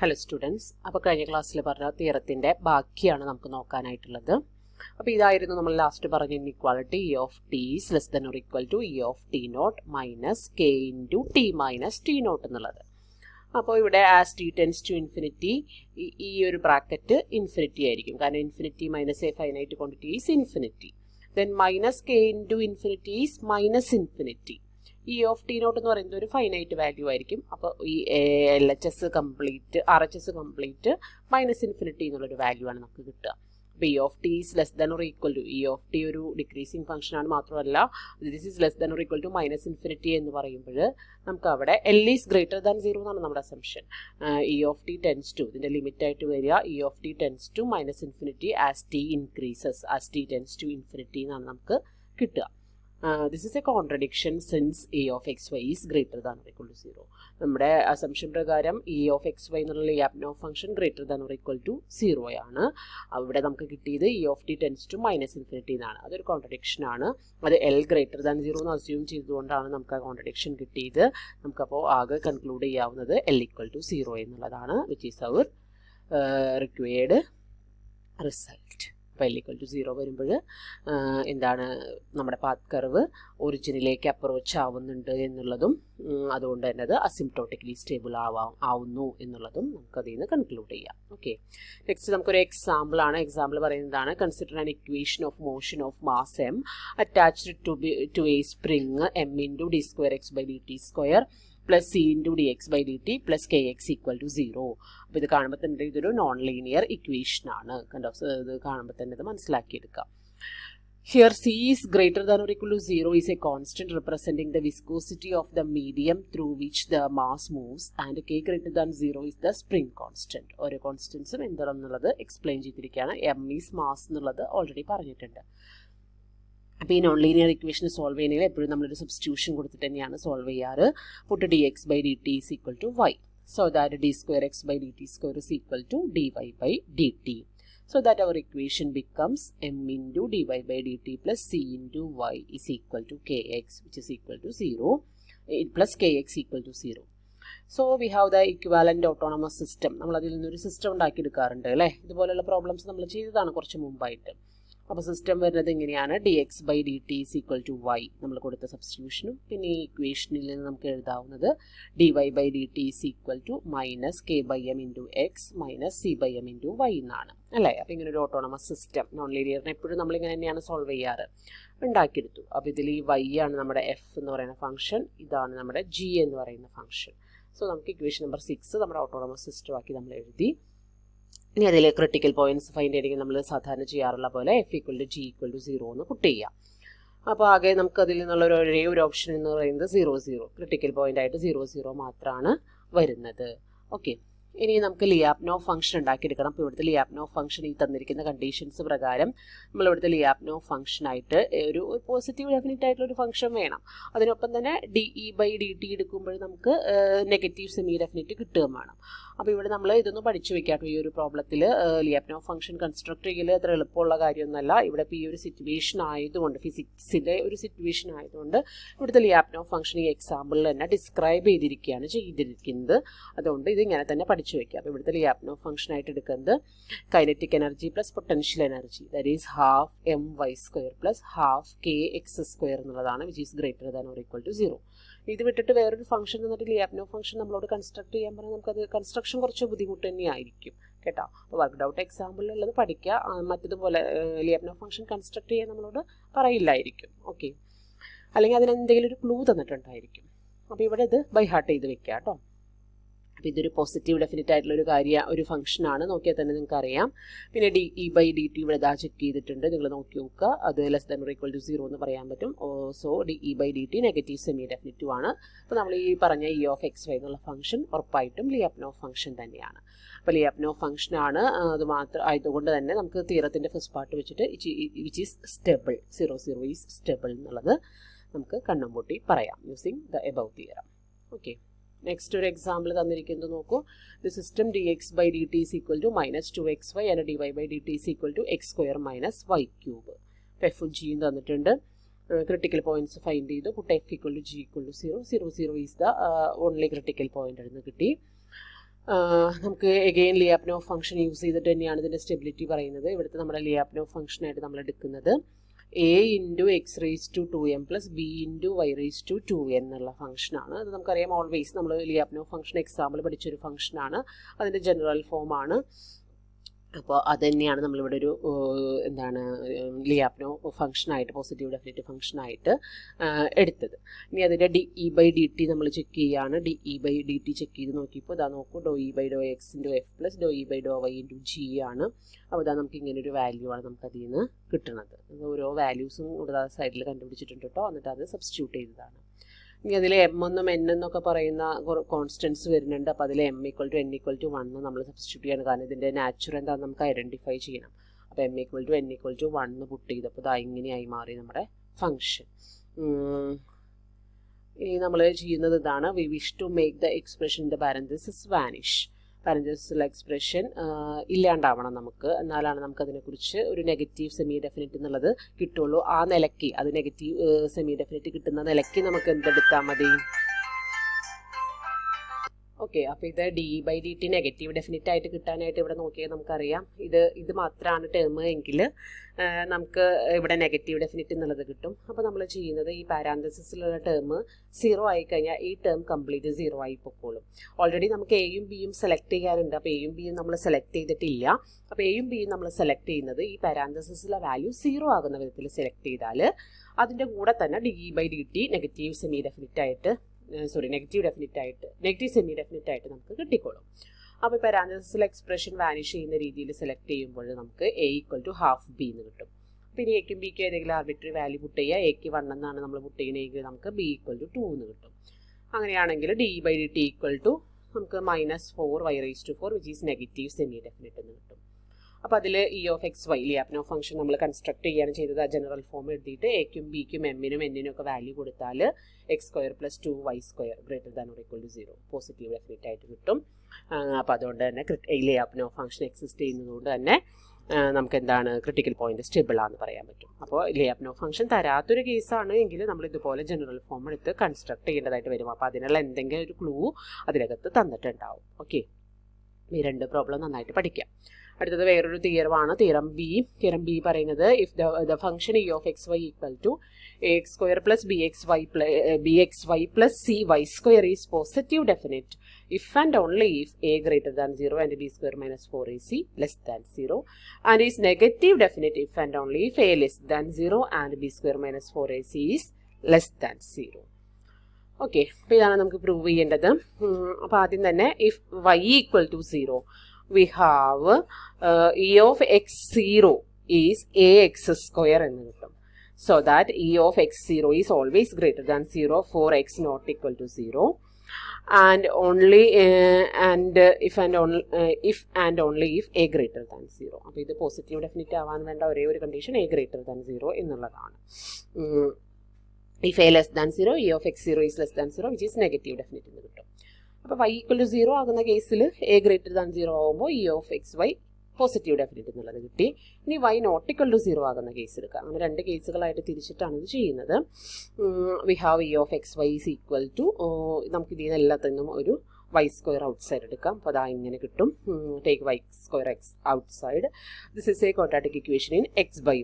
Hello students, അപ്പോൾ കഴിഞ്ഞ ക്ലാസ്സിൽ പറഞ്ഞ തിയറത്തിൻ്റെ ബാക്കിയാണ് നമുക്ക് നോക്കാനായിട്ടുള്ളത്. അപ്പോൾ ഇതായിരുന്നു നമ്മൾ ലാസ്റ്റ് പറഞ്ഞ inequality E of T is less than or equal to E of T not minus K into T minus T not എന്നുള്ളത്. അപ്പോൾ ഇവിടെ as T tends to infinity ഈ ഒരു ബ്രാക്കറ്റ് ഇൻഫിനിറ്റി ആയിരിക്കും, കാരണം infinity minus a finite quantity is infinity. Then minus K into infinity is minus infinity. E of T not എന്ന് പറയുന്നത് ഒരു ഫൈനൈറ്റ് വാല്യൂ ആയിരിക്കും. അപ്പോൾ ഈ L H S complete R H S complete minus infinity എന്നുള്ളൊരു value ആണ് നമുക്ക് കിട്ടുക. അപ്പോൾ E of T is less than or equal to, E of T ഒരു ഡിക്രീസിങ് ഫംഗ്ഷൻ ആണ്, മാത്രമല്ല this is less than or equal to minus infinity എന്ന് പറയുമ്പോൾ നമുക്ക് അവിടെ എൽ ഈസ് ഗ്രേറ്റർ ദാൻ 0 എന്നാണ് നമ്മുടെ assumption. E of T tends to, ഇതിൻ്റെ ലിമിറ്റ് ആയിട്ട് വരിക E of T tends to minus infinity as T increases, as T tends to infinity എന്നാണ് നമുക്ക് കിട്ടുക. This is a contradiction since a of xy is greater than or equal to 0. നമ്മുടെ assumption പ്രകാരം E of X Y എന്നുള്ള Lyapunov function greater than or equal to 0 ആണ്. അവിടെ നമുക്ക് കിട്ടിയത് E of T tends to minus infinity എന്നാണ്. അതൊരു contradiction ആണ്. അത് എൽ ഗ്രേറ്റർ ദാൻ 0 എന്ന് അസ്യൂം ചെയ്തുകൊണ്ടാണ് നമുക്ക് ആ കോൺട്രഡിക്ഷൻ കിട്ടിയത്. നമുക്കപ്പോൾ ആകെ കൺക്ലൂഡ് ചെയ്യാവുന്നത് എൽ ഈക്വൽ ടു 0 എന്നുള്ളതാണ്, which is our required result. അപ്പോൾ എൽ ഈക്വൽ ടു 0 വരുമ്പോൾ എന്താണ്, നമ്മുടെ പാത്ത് കർവ് ഒറിജിനിലേക്ക് അപ്രോച്ച് ആവുന്നുണ്ട് എന്നുള്ളതും അതുകൊണ്ട് തന്നെ അത് അസിംപ്റ്റോട്ടിക്കലി സ്റ്റേബിൾ ആവുന്നു എന്നുള്ളതും നമുക്കതിൽ നിന്ന് കൺക്ലൂഡ് ചെയ്യാം. ഓക്കെ, നെക്സ്റ്റ് നമുക്കൊരു എക്സാമ്പിളാണ്. എക്സാമ്പിൾ പറയുന്നതാണ് consider an equation of motion of mass M attached to a spring M into D square X by D T square plus C into D X by D T plus K X equal to 0. അപ്പോൾ ഇത് കാണുമ്പോൾ തന്നെ ഇതൊരു non linear ഇക്വേഷനാണ്. കണ്ടോ, ഇത് കാണുമ്പോൾ തന്നെ ഇത് മനസ്സിലാക്കിയെടുക്കാം. Here C is greater than or equal to 0 is a constant representing the viscosity of the medium through which the mass moves, and K greater than 0 is the spring constant. ഓരോ കോൺസ്റ്റൻസും എന്താണെന്നുള്ളത് explain ചെയ്തിരിക്കുകയാണ്. M is mass എന്നുള്ളത് already പറഞ്ഞിട്ടുണ്ട്. അപ്പോൾ ഈ non linear equation solve ചെയ്യണമെങ്കിൽ എപ്പോഴും നമ്മളൊരു സബ്സ്റ്റിറ്റ്യൂഷൻ കൊടുത്തിട്ട് തന്നെയാണ് സോൾവ് ചെയ്യാറ്. Put D X by D T is equal to Y, so that D square X by D T square is equal to D Y by D T. So that our equation becomes m into dy by dt plus c into y is equal to kx, which is equal to 0, plus kx equal to 0. So we have the equivalent autonomous system. നമ്മൾ അതിൽ നിന്നൊരു system ഉണ്ടാക്കിയെടുക്കാറുണ്ട് അല്ലേ. ഇതുപോലെയുള്ള problems നമ്മൾ ചെയ്തതാണ് കുറച്ച് മുമ്പായിട്ട്. അപ്പോൾ സിസ്റ്റം വരുന്നത് എങ്ങനെയാണ്, D X by D T is equal to Y നമ്മൾ കൊടുത്ത സബ്സ്റ്റിറ്റ്യൂഷനും, പിന്നെ ഈ ഇക്വേഷനിൽ നിന്ന് നമുക്ക് എഴുതാവുന്നത് D Y by D T is equal to minus K by M into X minus C by M into Y എന്നാണ് അല്ലേ. അപ്പോൾ ഇങ്ങനെ ഒരു ഓട്ടോണമസ് സിസ്റ്റം നോൺ ലീനിയറിനെ എപ്പോഴും നമ്മളിങ്ങനെ തന്നെയാണ് സോൾവ് ചെയ്യാറ്, ഉണ്ടാക്കിയെടുത്തു. അപ്പോൾ ഇതിൽ ഈ വൈ ആണ് നമ്മുടെ എഫ് എന്ന് പറയുന്ന ഫംഗ്ഷൻ, ഇതാണ് നമ്മുടെ ജി എന്ന് പറയുന്ന ഫംഗ്ഷൻ. സോ നമുക്ക് ഇക്വേഷൻ നമ്പർ 6 നമ്മുടെ ഓട്ടോണമസ് സിസ്റ്റം ആക്കി നമ്മൾ എഴുതി. ഇനി അതിൽ ക്രിട്ടിക്കൽ പോയിന്റ്സ് ഫൈൻഡ് ചെയ്യണമെങ്കിൽ നമ്മൾ സാധാരണ ചെയ്യാറുള്ള പോലെ F equal to G equal to 0 എന്ന് പുട്ട് ചെയ്യാം. അപ്പോൾ ആകെ നമുക്ക് അതിൽ നിന്നുള്ള ഒരേ ഒരു ഓപ്ഷൻ എന്ന് പറയുന്നത് 0 0, ക്രിട്ടിക്കൽ പോയിന്റ് ആയിട്ട് 0 0 മാത്രമാണ് വരുന്നത്. ഓക്കെ, ഇനി നമുക്ക് ലിയാപ്നോവ് ഫംഗ്ഷൻ ഉണ്ടാക്കിയെടുക്കണം. അപ്പോൾ ഇവിടുത്തെ ലിയാപ്നോവ് ഫംഗ്ഷൻ ഈ തന്നിരിക്കുന്ന കണ്ടീഷൻസ് പ്രകാരം നമ്മൾ ഇവിടുത്തെ ലിയാപ്നോവ് ഫംഗ്ഷനായിട്ട് ഒരു പോസിറ്റീവ് ഡെഫിനിറ്റ് ആയിട്ടുള്ള ഒരു ഫംഗ്ഷൻ വേണം. അതിനൊപ്പം തന്നെ D E by D T എടുക്കുമ്പോൾ നമുക്ക് നെഗറ്റീവ് സെമി ഡെഫിനിറ്റ് കിട്ടുകയും വേണം. അപ്പോൾ ഇവിടെ നമ്മൾ ഇതൊന്ന് പഠിച്ചു വെക്കാട്ടോ. ഈ ഒരു പ്രോബ്ലത്തിൽ ലിയാപ്നോവ് ഫംഗ്ഷൻ കൺസ്ട്രക്ട് ചെയ്യൽ അത്ര എളുപ്പമുള്ള കാര്യമൊന്നുമല്ല. ഇവിടെ ഇപ്പോൾ ഈ ഒരു സിറ്റുവേഷൻ ആയതുകൊണ്ട്, ഫിസിക്സിൻ്റെ ഒരു സിറ്റുവേഷൻ ആയതുകൊണ്ട് ഇവിടുത്തെ ലിയാപ്നോവ് ഫംഗ്ഷൻ ഈ എക്സാമ്പിളിൽ തന്നെ ഡിസ്ക്രൈബ് ചെയ്തിരിക്കുന്നത്. അതുകൊണ്ട് ഇതിങ്ങനെ തന്നെ പഠിച്ചു വയ്ക്കുക. അപ്പോൾ ഇവിടുത്തെ ലിയാപ്നോവ് ഫംഗ്ഷൻ ആയിട്ട് എടുക്കുന്നത് kinetic energy plus potential energy, that is half M Y square plus half K X square എന്നുള്ളതാണ്, which is greater than or equal to 0. ഇത് വിട്ടിട്ട് വേറൊരു ഫംഗ്ഷൻ എന്നിട്ട് ലിയാപ്നോവ് ഫംഗ്ഷൻ നമ്മളോട് കൺസ്ട്രക്ട് ചെയ്യാൻ പറഞ്ഞാൽ നമുക്കത് കൺസ്ട്രക്ഷൻ കുറച്ച് ബുദ്ധിമുട്ട് തന്നെയായിരിക്കും കേട്ടോ. അപ്പോൾ വർക്ക്ഡ് ഔട്ട് എക്സാമ്പിളിലുള്ളത് പഠിക്കുക. മറ്റതുപോലെ ലിയാപ്നോവ് ഫംഗ്ഷൻ കൺസ്ട്രക്ട് ചെയ്യാൻ നമ്മളോട് പറയില്ലായിരിക്കും. ഓക്കെ, അല്ലെങ്കിൽ അതിനെന്തെങ്കിലും ഒരു ക്ലൂ തന്നിട്ടുണ്ടായിരിക്കും. അപ്പോൾ ഇവിടെ ഇത് ബൈ ഹാർട്ട് ചെയ്ത് വെക്കുക കേട്ടോ. അപ്പോൾ ഇതൊരു പോസിറ്റീവ് ഡെഫിനിറ്റ് ആയിട്ടുള്ള ഒരു ഫംഗ്ഷനാണ്, നോക്കിയാൽ തന്നെ നിങ്ങൾക്ക് അറിയാം. പിന്നെ D E by D T ഇവിടെ ചെക്ക് ചെയ്തിട്ടുണ്ട്, നിങ്ങൾ നോക്കി നോക്കുക. അത് less than or equal to 0 എന്ന് പറയാൻ പറ്റും. So D E by D T negative semi definitive ആണ്. അപ്പോൾ നമ്മൾ ഈ പറഞ്ഞ ഇ ഓഫ് എക്സ് വൈ എന്നുള്ള ഫംഗ്ഷൻ ഉറപ്പായിട്ടും ലിയാപ്നോവ് ഫംഗ്ഷൻ തന്നെയാണ്. അപ്പോൾ ലിയാപ്നോവ് ഫംഗ്ഷൻ ആണ്, അത് മാത്രം ആയതുകൊണ്ട് തന്നെ നമുക്ക് തിയറത്തിൻ്റെ ഫസ്റ്റ് പാർട്ട് വെച്ചിട്ട് which is stable, 0 0 is stable എന്നുള്ളത് നമുക്ക് കണ്ണും പൂട്ടി പറയാം using the above theorem. Okay, next ഒരു എക്സാമ്പിൾ തന്നിരിക്കുന്നത് നോക്കൂ. The system D X by D T is equal to minus 2xy and D Y by D T is equal to X square minus Y cube. എഫും ജിയും തന്നിട്ടുണ്ട്. Critical points find ചെയ്തു. Put F equal to G equal to 0 0 0 is the only critical point എന്ന് കിട്ടി. നമുക്ക് again ലിയാപ്നോവ് function use ചെയ്തിട്ട് തന്നെയാണ് ഇതിൻ്റെ സ്റ്റെബിലിറ്റി പറയുന്നത്. ഇവിടുത്തെ നമ്മുടെ ലിയാപ്നോവ് ഫംഗ്ഷനായിട്ട് നമ്മൾ എടുക്കുന്നത് a into X raise to 2m plus b into Y raise to 2n എന്നുള്ള ഫംഗ്ഷനാണ്. അത് നമുക്കറിയാം, ഓൾവേസ് നമ്മൾ ലിയാപ്നോവ് ഫംഗ്ഷൻ എക്സാമ്പിൾ പഠിച്ചൊരു ഫംഗ്ഷനാണ്. അതിൻ്റെ ജനറൽ ഫോമാണ്. അപ്പോൾ അത് തന്നെയാണ് നമ്മളിവിടെ ഒരു ലിയാപ്നോവ് ഫംഗ്ഷനായിട്ട്, പോസിറ്റീവ് ഡെഫിനിറ്റ് ഫംഗ്ഷനായിട്ട് എടുത്തത്. ഇനി അതിൻ്റെ DE/dt നമ്മൾ ചെക്ക് ചെയ്യുകയാണ്. DE/dt ചെക്ക് ചെയ്ത് നോക്കിയപ്പോൾ ഇതാ നോക്കൂ, doe E by doe X into F plus doe E by doe Y into G ആണ്. അപ്പോൾ ഇതാ നമുക്ക് ഇങ്ങനെ ഒരു വാല്യൂ ആണ് നമുക്ക് അതിൽ നിന്ന് കിട്ടുന്നത്. ഓരോ വാല്യൂസും ഇവിടെ സൈഡിൽ കണ്ടുപിടിച്ചിട്ടുണ്ട് കേട്ടോ. എന്നിട്ട് അത് സബ്സ്റ്റിറ്റ്യൂട്ട് ചെയ്തതാണ്. ഇനി അതിൽ m എന്നും n എന്നൊക്കെ പറയുന്ന കോൺസ്റ്റൻസ് വരുന്നുണ്ട്. അപ്പോൾ അതിൽ m = n = 1 നമ്മൾ സബ്സ്റ്റിറ്റ്യൂട്ട് ചെയ്യണം. കാരണം ഇതിൻ്റെ നാച്ചുറൽ എന്താണെന്ന് നമുക്ക് ഐഡൻറ്റിഫൈ ചെയ്യണം. അപ്പോൾ m = n = 1 പുട്ട് ചെയ്തപ്പോൾ ഇതാ ഇങ്ങനെയായി മാറി നമ്മുടെ ഫംഗ്ഷൻ. ഇനി നമ്മൾ ചെയ്യുന്നത് ഇതാണ്, we wish to make the expression in the parenthesis vanish. പാരന്തസിസിലെ എക്സ്പ്രഷൻ ഇല്ലാണ്ടാവണം നമുക്ക്, എന്നാലാണ് നമുക്കതിനെക്കുറിച്ച് ഒരു നെഗറ്റീവ് സെമി ഡെഫിനിറ്റ് എന്നുള്ളത് കിട്ടുള്ളൂ. ആ നിലയ്ക്ക് അത് നെഗറ്റീവ് സെമി ഡെഫിനിറ്റ് കിട്ടുന്ന നിലയ്ക്ക് നമുക്ക് എന്തെടുത്താൽ മതി? ഓക്കെ, അപ്പോൾ ഇത് DE/dt നെഗറ്റീവ് ഡെഫിനിറ്റ് ആയിട്ട് കിട്ടാനായിട്ട് ഇവിടെ നോക്കിയാൽ നമുക്കറിയാം, ഇത് മാത്രമാണ് ടേം എങ്കിൽ നമുക്ക് ഇവിടെ നെഗറ്റീവ് ഡെഫിനിറ്റ് എന്നുള്ളത് കിട്ടും. അപ്പോൾ നമ്മൾ ചെയ്യുന്നത് ഈ പാരാന്തസിസിലുള്ള ടേം 0 ആയിക്കഴിഞ്ഞാൽ ഈ ടേം കംപ്ലീറ്റ് 0 ആയി പൊക്കോളും. ഓൾറെഡി നമുക്ക് എയും ബിയും സെലക്ട് ചെയ്യാനുണ്ട്. അപ്പോൾ എയും ബിയും നമ്മൾ സെലക്ട് ചെയ്തിട്ടില്ല. അപ്പോൾ എയും ബിയും നമ്മൾ സെലക്ട് ചെയ്യുന്നത് ഈ പാരാന്തസിസിലെ വാല്യൂ 0 ആകുന്ന വിധത്തിൽ സെലക്ട് ചെയ്താൽ അതിൻ്റെ കൂടെ തന്നെ DE/dt നെഗറ്റീവ് സെമി ഡെഫിനിറ്റ് ആയിട്ട് നെഗറ്റീവ് സെമി ഡെഫിനിറ്റ് ആയിട്ട് നമുക്ക് കിട്ടിക്കോളും. അപ്പോൾ പാരാന്തസിസിലെ എക്സ്പ്രഷൻ വാനിഷ് ചെയ്യുന്ന രീതിയിൽ സെലക്ട് ചെയ്യുമ്പോൾ നമുക്ക് a = ½ b എന്ന് കിട്ടും. പിന്നെ എക്കും ബിക്കും ഏതെങ്കിലും ആർബിട്രറി വാല്യൂ പുട്ട് ചെയ്യുക. എക്ക് 1 എന്നാണ് നമ്മൾ പുട്ട് ചെയ്യുന്നതെങ്കിൽ നമുക്ക് b = 2 എന്ന് കിട്ടും. അങ്ങനെയാണെങ്കിൽ DE/dt = നമുക്ക് -4 y⁴, which is negative semi definite എന്ന് കിട്ടും. അപ്പോൾ അതിൽ E(x(y) ലിയാപ്നോവ് ഫംഗ്ഷൻ നമ്മൾ കൺസ്ട്രക്ട് ചെയ്യുകയാണ് ചെയ്തത്. ആ ജനറൽ ഫോം എഴുതിയിട്ട് എക്കും ബിക്കും എമ്മിനും എന്നിനും ഒക്കെ വാല്യൂ കൊടുത്താൽ x² + 2y² ≥ 0 പോസിറ്റീവ് ഡെഫിനിറ്റ് ആയിട്ട് കിട്ടും. അപ്പോൾ അതുകൊണ്ട് തന്നെ ലിയാപ്നോവ് ഫംഗ്ഷൻ എക്സിസ്റ്റ് ചെയ്യുന്നതുകൊണ്ട് തന്നെ നമുക്ക് എന്താണ് ക്രിട്ടിക്കൽ പോയിന്റ് സ്റ്റേബിൾ ആണെന്ന് പറയാൻ പറ്റും. അപ്പോൾ ലിയാപ്നോവ് ഫംഗ്ഷൻ തരാത്തൊരു കേസാണ് എങ്കിൽ നമ്മൾ ഇതുപോലെ ജനറൽ ഫോം എടുത്ത് കൺസ്ട്രക്ട് ചെയ്യേണ്ടതായിട്ട് വരും. അപ്പോൾ അതിനുള്ള എന്തെങ്കിലും ഒരു ക്ലൂ അതിനകത്ത് തന്നിട്ടുണ്ടാവും. ഓക്കെ, ഈ 2 പ്രോബ്ലം നന്നായിട്ട് പഠിക്കാം. അടുത്തത് വേറൊരു തിയറമാണ്, തിയറം ബി പറയുന്നത് if the function E(x(y) = ax² + bxy plus cy² is positive definite if and only if a greater than 0 and b² - 4ac less than 0, and is negative definite if and only if a less than 0 and b² - 4ac is less than 0. Okay, അപ്പോൾ ഇതാണ് നമുക്ക് prove ചെയ്യേണ്ടത്. അപ്പോൾ ആദ്യം തന്നെ if y = 0 we have E(x0) is ax² എന്ന് കിട്ടും. So that E(x0) is always greater than 0 for x not equal to 0, and only if and only if a greater than 0. അപ്പോൾ ഇത് പോസിറ്റീവ് ഡെഫിനിറ്റ് ആവാൻ വേണ്ട ഒരേ ഒരു കണ്ടീഷൻ a greater than 0 എന്നുള്ളതാണ്. If a less than 0, E(x0) is less than 0, which is negative definite എന്ന് കിട്ടും. അപ്പോൾ y = 0 ആകുന്ന കേസിൽ a greater than 0 ആകുമ്പോൾ E(xy) പോസിറ്റീവ് ഡെഫിനിറ്റ് എന്നുള്ളത് കിട്ടി. ഇനി y not equal to 0 ആകുന്ന കേസ് എടുക്കുക. അങ്ങനെ 2 കേസുകളായിട്ട് തിരിച്ചിട്ടാണ് ഇത് ചെയ്യുന്നത്. We have E(xy) is equal to നമുക്ക് ഇതിൽ നിന്ന് എല്ലാത്തിനും ഒരു y² ഔട്ട്സൈഡ് എടുക്കാം. അപ്പോൾ അതാ ഇങ്ങനെ കിട്ടും. Take y² x outside. This is A quadratic equation in x/y.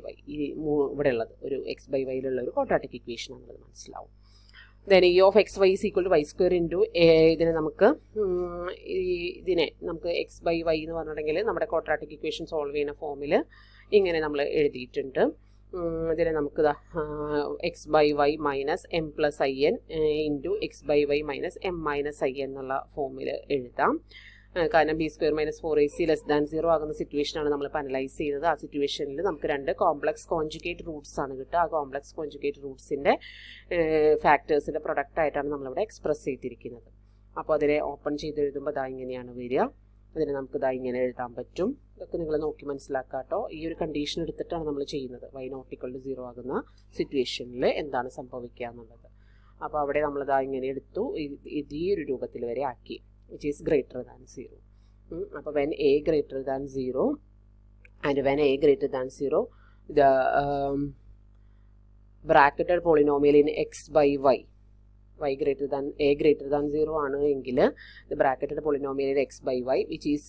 ഇവിടെ ഉള്ളത് ഒരു x/y-ലുള്ള ഒരു ക്വാഡ്രാറ്റിക് ഇക്വേഷൻ ആണെന്നുള്ളത് മനസ്സിലാവും. then E(xy) is equal to y² into ഇതിനെ നമുക്ക് x/y എന്ന് പറഞ്ഞിട്ടുണ്ടെങ്കിൽ നമ്മുടെ ക്വാഡ്രാറ്റിക് ഇക്വേഷൻ സോൾവ് ചെയ്യുന്ന ഫോമിൽ ഇങ്ങനെ നമ്മൾ എഴുതിയിട്ടുണ്ട്. ഇതിനെ നമുക്ക് x/y minus m + in into x/y minus m - i എന്നുള്ള ഫോമിൽ എഴുതാം. കാരണം b² - 4ac less than 0 ആകുന്ന സിറ്റുവേഷനാണ് നമ്മളിപ്പോൾ അനലൈസ് ചെയ്യുന്നത്. ആ സിറ്റുവേഷനിൽ നമുക്ക് 2 കോംപ്ലക്സ് കോൺജുഗേറ്റ് റൂട്ട്സ് ആണ് കിട്ടുക. ആ കോംപ്ലക്സ് കോൺജുഗേറ്റ് റൂട്ട്സിൻ്റെ ഫാക്ടേഴ്സിൻ്റെ പ്രൊഡക്റ്റ് ആയിട്ടാണ് നമ്മളിവിടെ എക്സ്പ്രസ് ചെയ്തിരിക്കുന്നത്. അപ്പോൾ അതിനെ ഓപ്പൺ ചെയ്ത് എഴുതുമ്പോൾ ഇതാ ഇങ്ങനെയാണ് വരിക. അതിനെ നമുക്ക് ഇതാ ഇങ്ങനെ എഴുതാൻ പറ്റും. ഇതൊക്കെ നിങ്ങൾ നോക്കി മനസ്സിലാക്കാം കേട്ടോ. ഈ ഒരു കണ്ടീഷൻ എടുത്തിട്ടാണ് നമ്മൾ ചെയ്യുന്നത്. y not equal to 0 ആകുന്ന സിറ്റുവേഷനിൽ എന്താണ് സംഭവിക്കുക എന്നുള്ളത്. അപ്പോൾ അവിടെ നമ്മളിതാ ഇങ്ങനെ എടുത്തു, ഈ ഒരു രൂപത്തിൽ വരെ ആക്കി, which is greater than 0. അപ്പോൾ when a greater than 0 and when a greater than 0, the bracketed polynomial in x/y a greater than 0 ആണ് എങ്കിൽ the bracketed polynomial is x by y which is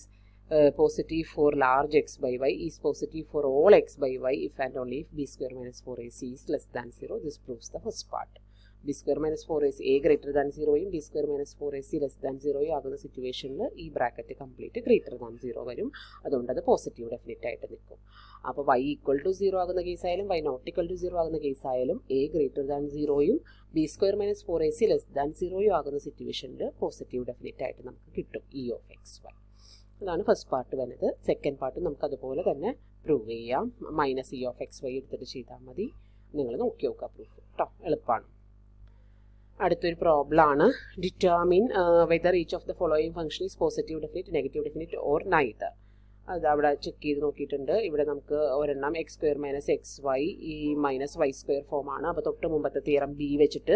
positive for large x by y is positive for all x by y if and only if b square minus 4ac is less than 0. This proves the first part. b square minus 4ac a greater than 0 യും b square minus 4ac less than 0 യും ആകുന്ന സിറ്റുവേഷനിൽ ഈ bracket complete greater than 0 വരും. അതുകൊണ്ട് അത് positive definite ആയിട്ട് നിൽക്കും. അപ്പോൾ y ഈക്വൽ ടു 0 ആകുന്ന കേസായാലും y നോട്ട് ഈക്വൽ ടു 0 ആകുന്ന കേസായാലും a ഗ്രേറ്റർ ദാൻ 0 യും b square minus 4ac less than 0 യും ആകുന്ന സിറ്റുവേഷനിൽ പോസിറ്റീവ് ഡെഫിനിറ്റ് ആയിട്ട് നമുക്ക് കിട്ടും ഇ ഓഫ് എക്സ് വൈ. അതാണ് ഫസ്റ്റ് പാർട്ട് വരുന്നത്. സെക്കൻഡ് പാർട്ട് നമുക്ക് അതുപോലെ തന്നെ പ്രൂവ് ചെയ്യാം. Minus E of X Y എടുത്തിട്ട് ചെയ്താൽ മതി. നിങ്ങൾ നോക്കി നോക്കുക പ്രൂഫ് കേട്ടോ, എളുപ്പമാണ്. അടുത്തൊരു പ്രോബ്ലം ആണ്. Determine whether each of the following function is positive definite, negative definite or neither. അത് അവിടെ ചെക്ക് ചെയ്ത് നോക്കിയിട്ടുണ്ട്. ഇവിടെ നമുക്ക് ഒരെണ്ണം X square minus X Y ഈ മൈനസ് വൈ സ്ക്വയർ ഫോമാണ്. അപ്പോൾ തൊട്ട് മുമ്പത്തെ തിയറം ബി വെച്ചിട്ട്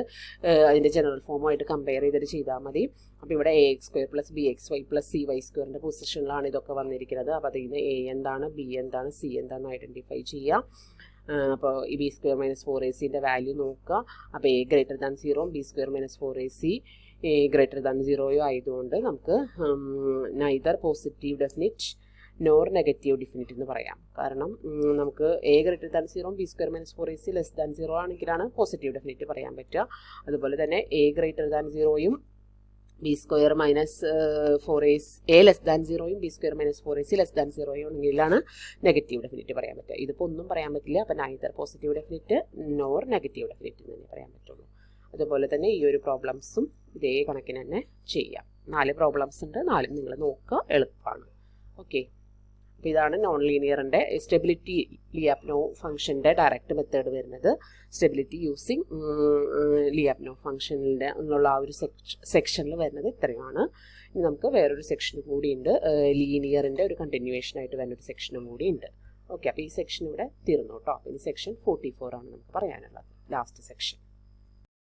അതിൻ്റെ ജനറൽ ഫോമുമായിട്ട് കമ്പയർ ചെയ്തിട്ട് ചെയ്താൽ മതി. അപ്പോൾ ഇവിടെ A X square plus B X Y plus C Y സ്ക്വയറിൻ്റെ പൊസിഷനിലാണ് ഇതൊക്കെ വന്നിരിക്കുന്നത്. അപ്പോൾ അതിൽ നിന്ന് എ എന്താണ്, ബി എന്താണ്, സി എന്താണെന്ന് ഐഡൻറ്റിഫൈ ചെയ്യാം. അപ്പോൾ ഈ B square minus 4ac value നോക്കുക. അപ്പോൾ A greater than 0 B square minus 4ac greater than 0 ആയതുകൊണ്ട് നമുക്ക് neither positive definite nor negative definite എന്ന് പറയാം. കാരണം നമുക്ക് A greater than 0 B square minus 4ac less than 0 ആണെങ്കിലാണ് പോസിറ്റീവ് ഡെഫിനിറ്റ് പറയാൻ പറ്റുക. അതുപോലെ തന്നെ എ ഗ്രേറ്റർ ദാൻ 0 യും B square minus 4ac A less than 0 യും B square minus 4ac less than 0 ആണെങ്കിലാണ് നെഗറ്റീവ് ഡെഫിനിറ്റ് പറയാൻ പറ്റുക. ഇതിപ്പോൾ ഒന്നും പറയാൻ പറ്റില്ല. അപ്പോൾ neither positive definite nor negative definite എന്ന് തന്നെ പറയാൻ പറ്റുള്ളൂ. അതുപോലെ തന്നെ ഈ ഒരു പ്രോബ്ലംസും ഇതേ കണക്കിന് തന്നെ ചെയ്യാം. 4 പ്രോബ്ലംസ് ഉണ്ട്. 4 നിങ്ങൾ നോക്കുക, എളുപ്പമാണ്. ഓക്കെ, അപ്പോൾ ഇതാണ് നോൺ ലീനിയറിൻ്റെ സ്റ്റെബിലിറ്റി ലിയാപ്നോ ഫംഗ്ഷൻ്റെ ഡയറക്റ്റ് മെത്തേഡ് വരുന്നത്. സ്റ്റെബിലിറ്റി യൂസിങ് ലിയാപ്നോ ഫംഗ്ഷനിൻ്റെ എന്നുള്ള ആ ഒരു സെക്ഷനിൽ വരുന്നത് ഇത്രയാണ്. ഇനി നമുക്ക് വേറൊരു സെക്ഷൻ കൂടിയുണ്ട്. ലീനിയറിൻ്റെ ഒരു കണ്ടിന്യൂവേഷൻ ആയിട്ട് വരുന്ന ഒരു സെക്ഷനും കൂടി ഉണ്ട്. ഓക്കെ, അപ്പോൾ ഈ സെക്ഷൻ ഇവിടെ തീർന്നു കേട്ടോ. ഇനി സെക്ഷൻ 44 ആണ് നമുക്ക് പറയാനുള്ളത്, ലാസ്റ്റ് സെക്ഷൻ.